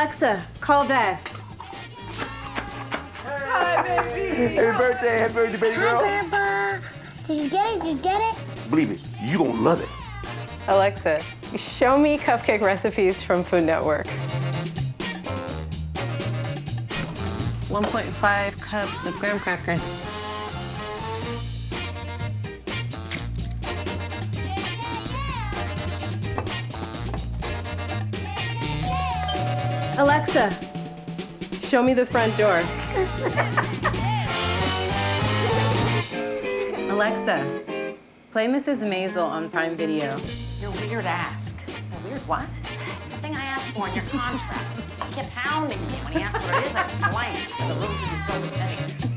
Alexa, call Dad. Hi, baby. Happy birthday, baby girl. Hi, Grandpa. Did you get it? Did you get it? Believe me, you gonna love it. Alexa, show me cupcake recipes from Food Network. 1.5 cups of graham crackers. Alexa, show me the front door. Alexa, play Mrs. Maisel on Prime Video. You're weird ask. Weird what? It's the thing I asked for in your contract. He kept hounding me. When he asked what it is, I was blank. The room should be filled with tension.